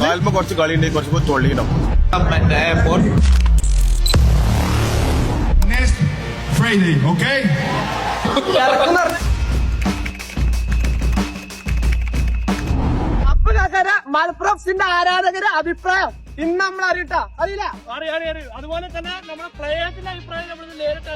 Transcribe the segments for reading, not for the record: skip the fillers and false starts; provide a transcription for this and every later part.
കാൽമ കുറച്ച് കളിയുണ്ട്, കുറച്ച് തൊള്ളിയുണ്ടാവും. Friday, okay? മലപ്പുറത്തിന്റെ ആരാധകരുടെ അഭിപ്രായം ഇന്ന് നമ്മൾ അറിയട്ടാ അറിയില്ല. അതുപോലെ തന്നെ നമ്മുടെ പ്ലേയേഴ്സിന്റെ അഭിപ്രായം നമ്മൾ നേരിട്ട്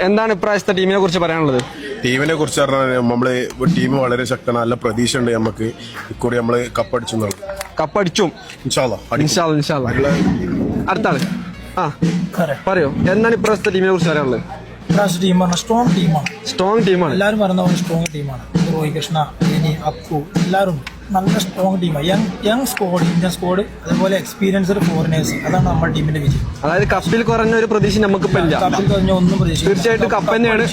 എന്താണ് ഇപ്രാവശ്യത്തെ ടീമിനെ കുറിച്ച് പറയാനുള്ളത്? ടീമിനെ കുറിച്ച് പറഞ്ഞാൽ നമ്മള് ടീം വളരെ ശക്തമാണ്. നല്ല പ്രതീക്ഷ ഉണ്ട് നമുക്ക് ഇക്കുറി നമ്മള് കപ്പടിച്ചു. കപ്പടിച്ചും അടുത്ത ആള് പറയോ, എന്താണ് ഇപ്രാവശ്യത്തെ ടീമിനെ കുറിച്ച് പറയാനുള്ളത്? ഇപ്രാവശ്യത്തെ ടീമാണ് സ്ട്രോങ് ടീമാണ്. എല്ലാവരും പറയുന്ന സ്ട്രോങ് ടീമാണ്. രോഹിത് കൃഷ്ണ, അപ്പു എല്ലാവരും നല്ല സ്ട്രോങ് ടീമാണ്. യങ് സ്ക്വാഡ്, ഇന്ത്യൻ സ്ക്വാഡ്, അതുപോലെ എക്സ്പീരിയൻസ്ഡ് ഫോറിനേഴ്സ്. അതാണ് നമ്മുടെ ടീമിന്റെ വിജയം. അതായത് കപ്പിൽ കുറഞ്ഞ ഒരു പ്രതീക്ഷ നമുക്കിപ്പോ ഇല്ല. കപ്പിൽ കുറഞ്ഞ ഒന്നും പ്രതീക്ഷ തീർച്ചയായിട്ടും കപ്പ് തന്നെയാണ്.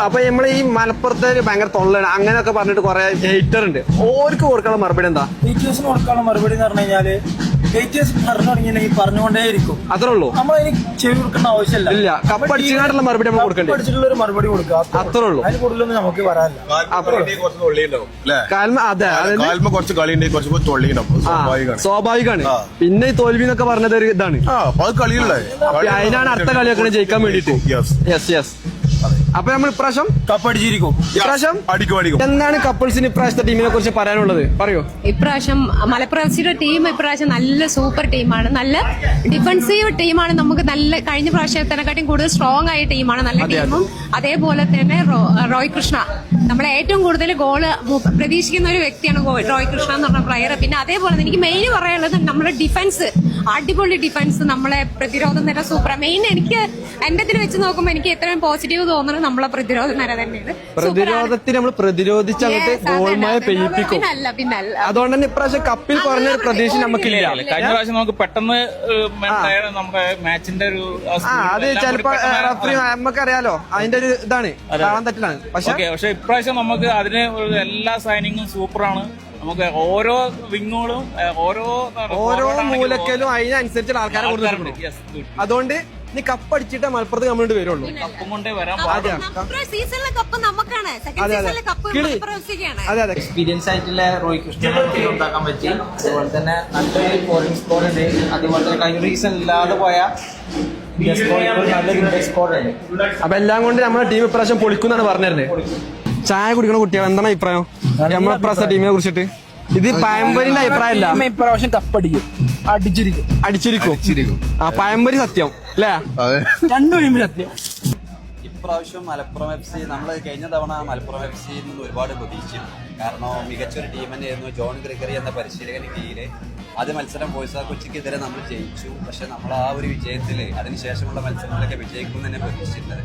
അപ്പൊ നമ്മൾ ഈ മലപ്പുറത്തെ ഭയങ്കര തൊള്ളാണ് അങ്ങനെയൊക്കെ പറഞ്ഞിട്ട് കുറെ ഹേറ്റർ ഉണ്ട്. ഓർക്ക് കൊടുക്കാനുള്ള മറുപടി എന്താ? ഹേറ്റേഴ്സിന് കൊടുക്കാനുള്ള മറുപടി എന്ന് പറഞ്ഞു കഴിഞ്ഞാല് ഹേറ്റേഴ്സ് പറഞ്ഞു തുടങ്ങിയിട്ടുണ്ടെങ്കിൽ പറഞ്ഞുകൊണ്ടേ ഇരിക്കും. അത്രേ ഉള്ളൂ. നമ്മളതിന് ചെവി കൊടുക്കേണ്ട ആവശ്യമില്ല. ഇല്ല, കപ്പടിച്ചിട്ടുള്ള മറുപടി നമ്മൾ കൊടുക്കണ്ടേ? പഠിച്ചിട്ടുള്ള ഒരു മറുപടി കൊടുക്കുക, അത്രേ ഉള്ളൂ. അതിന് കൂടുതലൊന്നും നമുക്ക് പറയാനില്ല. കാൽമ കുറച്ച് കളിയുണ്ട്, കുറച്ച് തൊള്ളിയുണ്ടാവും. സ്വാഭാവികമാണ്. പിന്നെ ഈ തോൽവി എന്നൊക്കെ പറഞ്ഞത് ഒരു ഇതാണ്. അതിനാണ് അടുത്ത കളിയൊക്കെ ജയിക്കാൻ വേണ്ടിട്ട്. യെസ്. അപ്പൊ നമ്മൾ ഇപ്രാവശ്യം കപ്പടിച്ചിരിക്കും. ഇപ്രാവശ്യം എന്താണ് കപ്പിൾസിന് ഇപ്രാവശ്യത്തെ ടീമിനെ കുറിച്ച് പറയാനുള്ളത്? പറയൂ. ഇപ്രാവശ്യം മലപ്പുറം ടീം ഇപ്രാവശ്യം നല്ല സൂപ്പർ ടീമാണ്. നല്ല ഡിഫൻസീവ് ടീമാണ്. നമുക്ക് നല്ല കഴിഞ്ഞ പ്രാവശ്യത്തിനെക്കാട്ടും കൂടുതൽ സ്ട്രോങ് ആയ ടീമാണ്. നല്ല ടീമും അതേപോലെ തന്നെ റോയ് കൃഷ്ണ നമ്മളെ ഏറ്റവും കൂടുതൽ ഗോള് പ്രതീക്ഷിക്കുന്ന ഒരു വ്യക്തിയാണ് റോയ് കൃഷ്ണ എന്ന് പറഞ്ഞ പ്ലെയർ. പിന്നെ അതേപോലെ തന്നെ എനിക്ക് മെയിൻ പറയാനുള്ളത് നമ്മുടെ ഡിഫൻസ്, അടിപൊളി ഡിഫൻസ്. നമ്മളെ പ്രതിരോധ നിര സൂപ്പർ. മെയിൻ എനിക്ക് എന്റെ ഇതിൽ വെച്ച് നോക്കുമ്പോൾ എനിക്ക് എത്രയും പോസിറ്റീവ് തോന്നുന്നത് നമ്മളെ പ്രതിരോധ നിര തന്നെയാണ്. പ്രതിരോധത്തിന് നമ്മൾ പ്രതിരോധിച്ച് അങ്ങോട്ട് ഗോൾമായ പെയ്യിപ്പിക്കും. പിന്നല്ല അതുകൊണ്ട് തന്നെ ഇപ്രാവശ്യം കപ്പിൽ കുറഞ്ഞ ഒരു പ്രതീക്ഷ നമുക്കില്ല. കഴിഞ്ഞ പ്രാവശ്യം നമുക്ക് പെട്ടെന്ന് നമ്മുടെ മാച്ചിന്റെ ഒരു അത് ചിലപ്പോ റഫറി നമുക്കറിയാലോ അതിന്റെ ഒരു ഇതാണ് കാണാൻ തെറ്റിലാണ്. പക്ഷെ ഇപ്രാവശ്യം നമുക്ക് അതിന് എല്ലാ സൈനിങ്ങും സൂപ്പറാണ്. നമുക്ക് ഓരോ വിങ്ങുകളും ഓരോ മൂലക്കലും അതിനനുസരിച്ചുള്ള ആൾക്കാരെ കൊടുത്തിട്ടുണ്ട്. അതുകൊണ്ട് നീ കപ്പടിച്ചിട്ട് മലപ്പുറത്ത് കമ്മിട്ട് വരുള്ളൂ. കപ്പും കൊണ്ടേ വരാൻ അതെ. എക്സ്പീരിയൻസ് ആയിട്ടുള്ള രോഹിത് കൃഷ്ണ ഉണ്ടാക്കാൻ പറ്റി. അതുപോലെ തന്നെ നല്ലൊരു ബോളിംഗ് സ്കോർ ഉണ്ട്. അതുപോലെ തന്നെ കഴിഞ്ഞ റീസൺ ഇല്ലാതെ പോയ നല്ലൊരു ഇന്ത്യൻ സ്കോർ ഉണ്ട്. അപ്പൊ എല്ലാം കൊണ്ട് നമ്മുടെ ടീം ഇപ്രാവശ്യം പൊളിക്കുന്നാണ് പറഞ്ഞിരുന്നത്. ചായ കുടിക്കണ കുട്ടികൾ എന്താണ് അഭിപ്രായം നമ്മളെ ഇപ്രാവശ്യത്തെ ടീമിനെ കുറിച്ചിട്ട്? ഇത് പയമ്പരിന്റെ അഭിപ്രായമല്ല. ഇപ്രാവശ്യം കപ്പടിക്കും, അടിച്ചിരിക്കും. ആ പയമ്പരി സത്യം അല്ലേ? രണ്ടു ടീമിൽ സത്യം. ഇപ്രാവശ്യം മലപ്പുറം FC നമ്മൾ കഴിഞ്ഞ തവണ മലപ്പുറം FC നിന്ന് ഒരുപാട് പ്രതീക്ഷിച്ചിരുന്നു. കാരണം മികച്ചൊരു ടീം തന്നെയായിരുന്നു. ജോൺ ഗ്രിഗറി എന്ന പരിശീലകന് കീഴിൽ ആദ്യ മത്സരം ബോയ്സ് കൊച്ചിക്കെതിരെ നമ്മൾ ജയിച്ചു. പക്ഷെ നമ്മൾ ആ ഒരു വിജയത്തിൽ അതിനുശേഷമുള്ള മത്സരങ്ങളൊക്കെ വിജയിക്കും തന്നെ പ്രതീക്ഷിച്ചിരുന്നത്.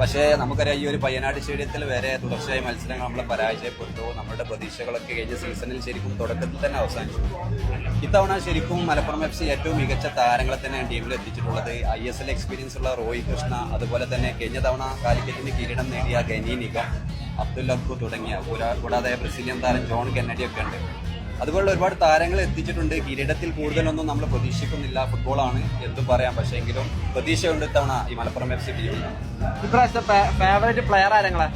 പക്ഷേ നമുക്കറിയാം ഈ ഒരു പയ്യനാട് സ്റ്റേഡിയത്തിൽ വരെ തുടർച്ചയായ മത്സരങ്ങൾ നമ്മൾ പരാജയപ്പെട്ടു. നമ്മുടെ പ്രതീക്ഷകളൊക്കെ കഴിഞ്ഞ സീസണിൽ ശരിക്കും തുടക്കത്തിൽ തന്നെ അവസാനിച്ചു. ഇത്തവണ ശരിക്കും മലപ്പുറം FC ഏറ്റവും മികച്ച താരങ്ങളെ തന്നെയാണ് ടീമിൽ എത്തിച്ചിട്ടുള്ളത്. ISL എക്സ്പീരിയൻസ് ഉള്ള റോഹിത് കൃഷ്ണ, അതുപോലെ തന്നെ കഴിഞ്ഞ തവണ കാലിക്കറ്റിന് കിരീടം നേടിയ ഗനി നിഗം, അബ്ദുൽ അബ്ദു തുടങ്ങിയ കൂടാതെ ബ്രസീലിയൻ താരം ജോൺ കെന്നഡി ഒക്കെ ഉണ്ട്. അതുപോലുള്ള ഒരുപാട് താരങ്ങൾ എത്തിച്ചിട്ടുണ്ട്. കിരീടത്തിൽ കൂടുതലൊന്നും നമ്മൾ പ്രതീക്ഷിക്കുന്നില്ല. ഫുട്ബോളാണ് എന്തും പറയാം. പക്ഷേ എങ്കിലും പ്രതീക്ഷയുണ്ട് ഇത്തവണ ഈ മലപ്പുറം FC ടീമിൽ. ഫേവറേറ്റ് പ്ലെയർ ആരെങ്ങളാ?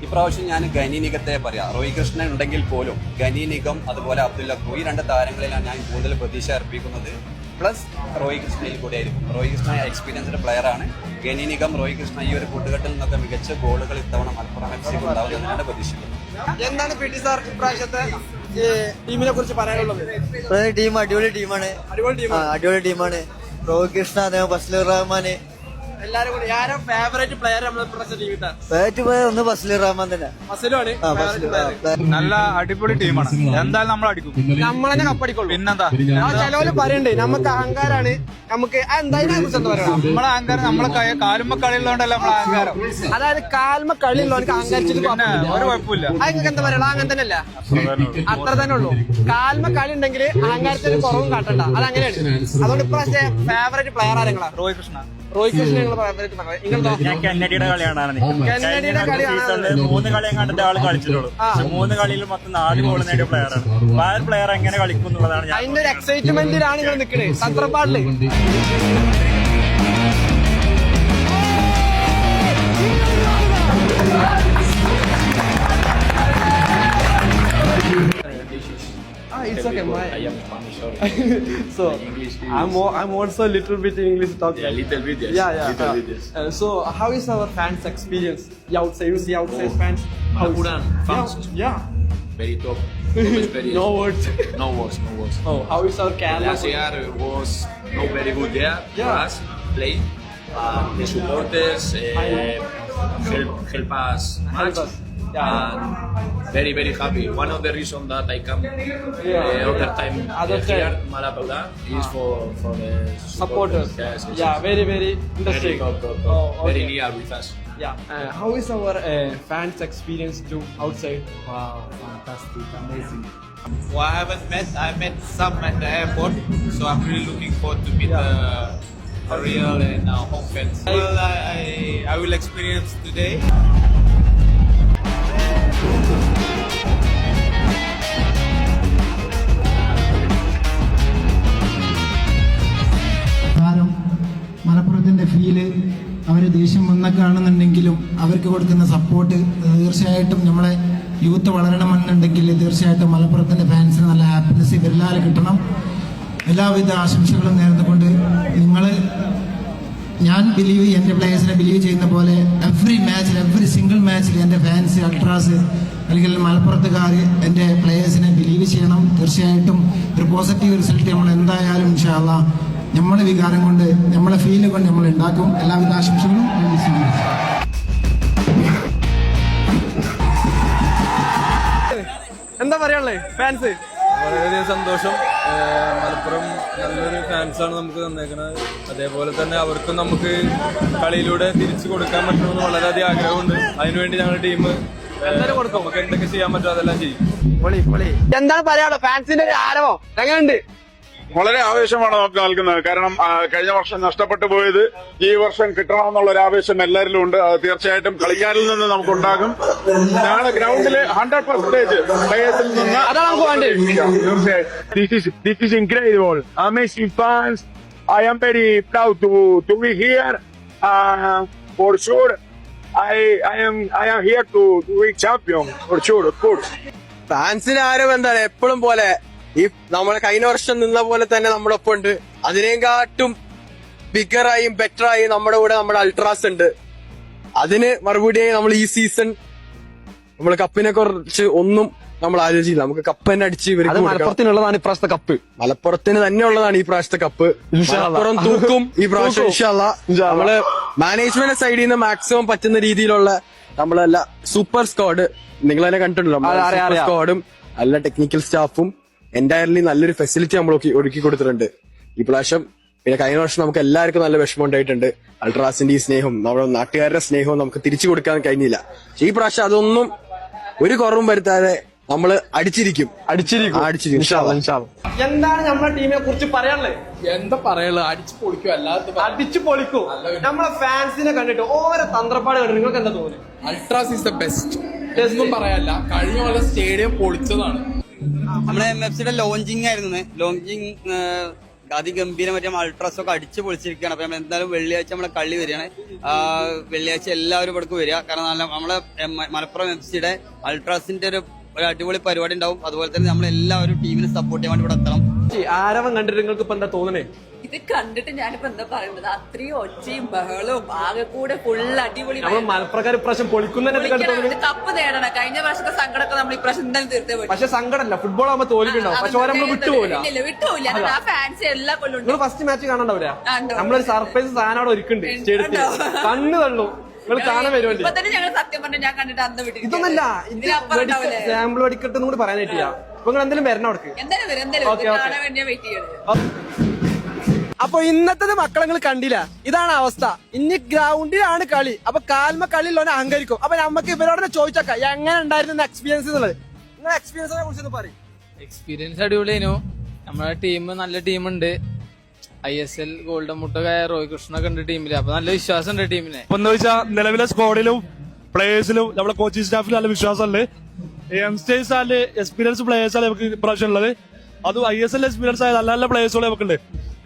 ഇപ്രാവശ്യം ഞാൻ ഗനി നിഗത്തെ പറയാം. രോഹിത് കൃഷ്ണൻ ഉണ്ടെങ്കിൽ പോലും ഗനി നിഗം അതുപോലെ അബ്ദുൽ അബ്ദു ഈ രണ്ട് താരങ്ങളിലാണ് ഞാൻ കൂടുതൽ പ്രതീക്ഷ അർപ്പിക്കുന്നത്. പ്ലസ് രോഹിത് കൃഷ്ണയിൽ കൂടെ ആയിരിക്കും. രോഹിത് കൃഷ്ണ എക്സ്പീരിയൻസ്ഡ് പ്ലെയർ ആണ്. ഗനി നിഗം, രോഹിത് കൃഷ്ണ ഈ ഒരു കൂട്ടുകെട്ടിൽ നിന്നൊക്കെ മികച്ച ഗോളുകൾ ഇത്തവണ മലപ്പുറം FC ഉണ്ടാവുമെന്നാണ് പ്രതീക്ഷിക്കുന്നത്. എന്താണ് PT സാർ ഇപ്രാവശ്യത്തെ ടീമിനെ കുറിച്ച് പറയാനുള്ളത്? ടീം അടിപൊളി ടീമാണ്. രോഹിത് കൃഷ്ണ, അതേപോലെ ഫസ്ലുർ റഹ്മാൻ, എല്ലാരും കൂടി ആരും ഫേവറേറ്റ് പ്ലെയർ ഒന്ന് ഫസ്ലുർ റഹ്മാൻ തന്നെ. നല്ല അടിപൊളി ടീമാണ്. എന്തായാലും നമ്മൾ അടിക്കും. നമ്മളെന്നെ കപ്പടിക്കുള്ളൂ. പിന്നെന്താ? ചിലവര് പറയണ്ടേ നമുക്ക് അഹങ്കാരാണ്. നമുക്ക് എന്തായാലും നമ്മളെ അഹങ്കാരം നമ്മളെ കാലുമ്മ കളിയുള്ളതുകൊണ്ടല്ല നമ്മളെ അഹങ്കാരം. അതായത് കാൽമ കളിയുള്ളവർക്ക് അഹങ്കരിച്ചിട്ട് ഒരു കുഴപ്പമില്ല. നിങ്ങൾക്ക് എന്താ പറയുക? അങ്ങനെ തന്നെയല്ല, അത്ര തന്നെ ഉള്ളൂ. കാൽമ കളി ഉണ്ടെങ്കിൽ അഹങ്കാരത്തിന് കുറവും കാട്ടണ്ട. അതങ്ങനെയാണ്. അതുകൊണ്ട് ഇപ്രാവശ്യം ഫേവറേറ്റ് പ്ലെയർ ആരെങ്ങളാ? രോഹിത് കൃഷ്ണ. ഞാൻ കന്നഡിയുടെ കളിയാണ്. 3 കളി കണ്ടിട്ട് ആള് കളിച്ചിട്ടുള്ളൂ. 3 കളിയിൽ മൊത്തം 4 ഗോൾ നേടിയ പ്ലെയറാണ്. ആ ഒരു പ്ലെയർ എങ്ങനെ കളിക്കും എന്നുള്ളതാണ് ഞാൻ. അതിന്റെ ഒരു എക്സൈറ്റ്മെന്റിലാണ് നിങ്ങൾ നിൽക്കുന്നത്. തത്രപ്പാടില് it's okay. I am Spanish, sorry. So English is... I'm also a little bit English talking. Yeah, little bit, yes. Yeah. Little bit, yes. So how is our fans experience? The outside, you see outside fans. How is- Malapuran fans. Yeah. Very top. Top experience. No words. No words, no words. Oh, how is our camera? Last year was not very good there for Yeah. us playing. The supporters help us much. us. Yeah. And very, very happy. One of the reasons that I come other time Other here, time. Malapauda, is for the Supporters. Yes, yes, Yeah, yes. very Very interesting. top. Oh, okay. Very near with us. Yeah. How is our fans experience too outside? Wow, fantastic, amazing. Well, I haven't met. I met some at the airport, so I'm really looking forward to meet the real and home fans. Well, I will experience today. താരം മലപ്പുറത്തിൻ്റെ feel അവർ ദേഷ്യം വന്ന കാണുന്നുണ്ടെങ്കിലും അവർക്ക് കൊടുക്കുന്ന support തീർച്ചയായിട്ടും നമ്മളെ youth വളരണമെന്നുണ്ടെങ്കിൽ തീർച്ചയായിട്ടും മലപ്പുറത്തിൻ്റെ ഫാൻസിന് നല്ല happiness ഇവരെല്ലാവരും കിട്ടണം. എല്ലാവിധ ആശംസകളും നേർന്നുകൊണ്ട് ഞാൻ എൻ്റെ പ്ലേയേഴ്സിനെ ബിലീവ് ചെയ്യുന്ന പോലെ എവറി സിംഗിൾ മാച്ചിൽ എൻ്റെ ഫാൻസ് അൾട്രാസ് അല്ലെങ്കിൽ മലപ്പുറത്തുകാർ എൻ്റെ പ്ലേയേഴ്സിനെ ബിലീവ് ചെയ്യണം. തീർച്ചയായിട്ടും ഒരു പോസിറ്റീവ് റിസൾട്ട് നമ്മൾ എന്തായാലും ഇൻഷാ അല്ലാഹ് നമ്മളെ വികാരം കൊണ്ട് നമ്മളെ ഫീല് കൊണ്ട് നമ്മൾ ഉണ്ടാക്കും. എല്ലാവിധ ആശംസകളും. എന്താ പറയാനുള്ളത് ഫാൻസ്? വളരെയധികം സന്തോഷം. മലപ്പുറം നല്ലൊരു ഫാൻസാണ് നമുക്ക് തന്നേക്കുന്നത്. അതേപോലെ തന്നെ അവർക്കും നമുക്ക് കളിയിലൂടെ തിരിച്ചു കൊടുക്കാൻ പറ്റണമെന്ന് വളരെയധികം ആഗ്രഹമുണ്ട്. അതിനുവേണ്ടി ഞങ്ങളുടെ ടീം എന്തായാലും കൊടുക്കും. നമുക്ക് എന്തൊക്കെ ചെയ്യാൻ പറ്റുമോ അതെല്ലാം ചെയ്യും. എന്താണ് പറയാനുള്ളത്? ഫാൻസിന്റെ ഒരു ആരവോ എങ്ങനെയുണ്ട്? വളരെ ആവേശമാണ് നമുക്ക് നൽകുന്നത്. കാരണം കഴിഞ്ഞ വർഷം നഷ്ടപ്പെട്ടു പോയത് ഈ വർഷം കിട്ടണമെന്നുള്ള ഒരു ആവേശം എല്ലാവരിലും ഉണ്ട്. അത് തീർച്ചയായിട്ടും കളിക്കാരിൽ നിന്ന് നമുക്കുണ്ടാകും. ഞങ്ങളുടെ ഗ്രൗണ്ടില് 100% പ്ലേയേഴ്സിൽ നിന്ന് This is incredible. Amazing fans. I am very proud to be here. For sure, I am here to be champion. For sure, of course. ഫാൻസിന്റെ ആരവം എന്താണ്? എപ്പോഴും പോലെ ഈ നമ്മളെ കഴിഞ്ഞ വർഷം നിന്ന പോലെ തന്നെ നമ്മുടെ ഒപ്പം ഉണ്ട്. അതിനെക്കാട്ടും ബിഗറായും ബെറ്ററായും നമ്മുടെ കൂടെ നമ്മുടെ അൾട്രാസ് ഉണ്ട്. അതിന് മറുപടിയായി നമ്മൾ ഈ സീസൺ നമ്മൾ കപ്പിനെ കുറിച്ച് ഒന്നും നമ്മൾ ആലോചിച്ചില്ല. നമുക്ക് കപ്പ് തന്നെ അടിച്ച് മലപ്പുറത്തിനുള്ളതാണ് ഇപ്രാവശ്യത്തെ കപ്പ്. മലപ്പുറത്തിന് തന്നെ ഉള്ളതാണ് ഈ പ്രാവശ്യത്തെ കപ്പ്. മലപ്പുറം തൂക്കും ഈ പ്രാവശ്യം ഇൻഷാ അല്ലാഹ്. നമ്മള് മാനേജ്മെന്റ് സൈഡിൽ നിന്ന് മാക്സിമം പറ്റുന്ന രീതിയിലുള്ള നമ്മളല്ല സൂപ്പർ സ്ക്വാഡ് നിങ്ങൾ തന്നെ കണ്ടിട്ടുണ്ടല്ലോ. സൂപ്പർ സ്ക്വാഡും നല്ല ടെക്നിക്കൽ സ്റ്റാഫും എൻറ്റയർലി നല്ലൊരു ഫെസിലിറ്റി നമ്മൾ ഒരുക്കി കൊടുത്തിട്ടുണ്ട് ഈ പ്രാവശ്യം. പിന്നെ കഴിഞ്ഞ വർഷം നമുക്ക് എല്ലാവർക്കും നല്ല വിഷമം ഉണ്ടായിട്ടുണ്ട്. അൾട്രാസിന്റെ ഈ സ്നേഹവും നമ്മുടെ നാട്ടുകാരുടെ സ്നേഹവും നമുക്ക് തിരിച്ചു കൊടുക്കാൻ കഴിഞ്ഞില്ല. ഈ പ്രാവശ്യം അതൊന്നും ഒരു കുറവും വരുത്താതെ നമ്മള് അടിച്ചിരിക്കും. എന്താണ് നമ്മുടെ ടീമിനെ കുറിച്ച് പറയാനുള്ളത്? എന്താ പറയുള്ളത്? അടിച്ചു പൊളിക്കും. അല്ലാതെ അടിച്ചു പൊളിക്കും. നമ്മളെ ഫാൻസിനെ കണ്ടിട്ട് ഓരോ തന്ത്രപ്പാട് കണ്ടിട്ട് നിങ്ങൾക്ക് എന്താ തോന്നുന്നത്? Ultras is the best. ഒന്നും പറയാനില്ല. കഴിഞ്ഞ പോലെ സ്റ്റേഡിയം പൊളിച്ചതാണ്. നമ്മുടെ MFCയുടെ ലോഞ്ചിങ് ആയിരുന്നു. ലോഞ്ചിങ് അതിഗംഭീരമായിട്ട് അൾട്രാസ് ഒക്കെ അടിച്ചു പൊളിച്ചിരിക്കുകയാണ്. അപ്പൊ നമ്മൾ എന്തായാലും വെള്ളിയാഴ്ച നമ്മളെ കളി വരികയാണ്. വെള്ളിയാഴ്ച എല്ലാവരും ഇവിടേക്ക് വരിക. കാരണം നമ്മളെ മലപ്പുറം MFCയുടെ അൾട്രാസിന്റെ ഒരു അടിപൊളി പരിപാടി ഉണ്ടാവും. അതുപോലെ തന്നെ നമ്മളെല്ലാവരും ടീമിനെ സപ്പോർട്ട് ചെയ്യാൻ വേണ്ടി ഇവിടെ എത്തണം. ആരവം കണ്ടിട്ട് നിങ്ങൾക്ക് ഇപ്പൊ എന്താ തോന്നണേ? ഇത് കണ്ടിട്ട് ഞാനിപ്പോ എന്താ പറയുന്നത്, അത്രയും ഒച്ചയും ബഹളവും ആകെ കൂടെ ഫുൾ അടിപൊളി. നമ്മൾ മലപ്രകാരം ഇപ്രാവശ്യം പൊളിക്കുന്നതിനെ കപ്പ് നേടണം. കഴിഞ്ഞ വർഷത്തെ സങ്കടമൊക്കെ നമ്മൾ ഇപ്രാവശ്യം എന്തായാലും തീർത്തേ പറ്റും. പക്ഷെ സങ്കടമല്ല, ഫുട്ബോൾ ആകുമ്പോൾ തോൽവിണ്ടാവും. പക്ഷെ നമ്മൾ വിട്ടുപോകില്ല. വിട്ടുപോയില്ല. ആ ഫാൻസ് എല്ലാ കൊല്ലം നിങ്ങൾ ഫസ്റ്റ് മാച്ച് കാണണ്ടാവില്ല. നമ്മളൊരു സർപ്രൈസ് സാധനം അവിടെ ഒരുക്കുന്നുണ്ട് സ്റ്റേഡിയത്തിൽ. കണ്ണ് തള്ളു. നിങ്ങൾ കാണാൻ വരുമല്ലേ? ഇപ്പൊ തന്നെ ഞങ്ങൾ സത്യം പറഞ്ഞ ഞാൻ കണ്ടിട്ട് അന്ന് വിട്ടില്ല. ഇതൊന്നല്ല സാമ്പിൾ വെടിക്കെട്ടെന്ന് കൂടി പറയാനായിട്ടില്ല. അപ്പൊ നിങ്ങൾ എന്തെങ്കിലും വരണം അവർക്ക്. കാണാൻ വേണ്ടി വെയിറ്റ് ചെയ്യണത്. അപ്പൊ ഇന്നത്തെ മക്കളെ കണ്ടില്ല, ഇതാണ് അവസ്ഥ. ഇനി ഗ്രൗണ്ടിലാണ് കളി. അപ്പൊ കാൽമ കളിയുള്ളവനെ അഹങ്കരിക്കും. അപ്പൊ നമുക്ക് ഇവരോട് ചോദിച്ചേക്കാം എങ്ങനെ ഉണ്ടായിരുന്നു എക്സ്പീരിയൻസ് എന്നുള്ളത്. നിങ്ങളുടെ എക്സ്പീരിയൻസിനെ കുറിച്ച് പറയും. എക്സ്പീരിയൻസ് അടിപൊളിയായിരുന്നു. നമ്മുടെ ടീം നല്ല ടീമുണ്ട്. ISL ഗോൾഡൻ മുട്ടൊക്കെ റോയ് കൃഷ്ണൊക്കെ ഉണ്ട് ടീമില്. അപ്പൊ നല്ല വിശ്വാസം ഉണ്ട് ടീമിനെ. അപ്പൊ എന്താ വെച്ചാൽ നിലവിലെ സ്ക്വാഡിലും പ്ലേയേഴ്സിലും നമ്മുടെ കോച്ചിങ് സ്റ്റാഫിലും നല്ല വിശ്വാസമുണ്ട്. യങ്സ്റ്റേഴ്സ് ആയാലും എക്സ്പീരിയൻസ് പ്ലേയേഴ്സ് ആണ് നമുക്ക് ഇപ്രാവശ്യം ഉള്ളത്. അതും ISL എക്സ്പീരിയൻസ് ആയ നല്ല നല്ല പ്ലേയേഴ്സുകൾ നമുക്കുണ്ട്.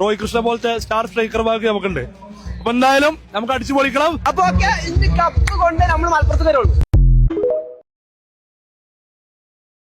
റോയ് കൃഷ്ണ പോലത്തെ സ്റ്റാർ സ്ട്രൈക്കർമാർക്ക് നമുക്കുണ്ട്. അപ്പൊ എന്തായാലും നമുക്ക് അടിച്ചു പൊളിക്കണം. അപ്പൊ ഇനി കപ്പ് കൊണ്ട് നമ്മൾ മലപ്പുറത്ത് വരുള്ളൂ.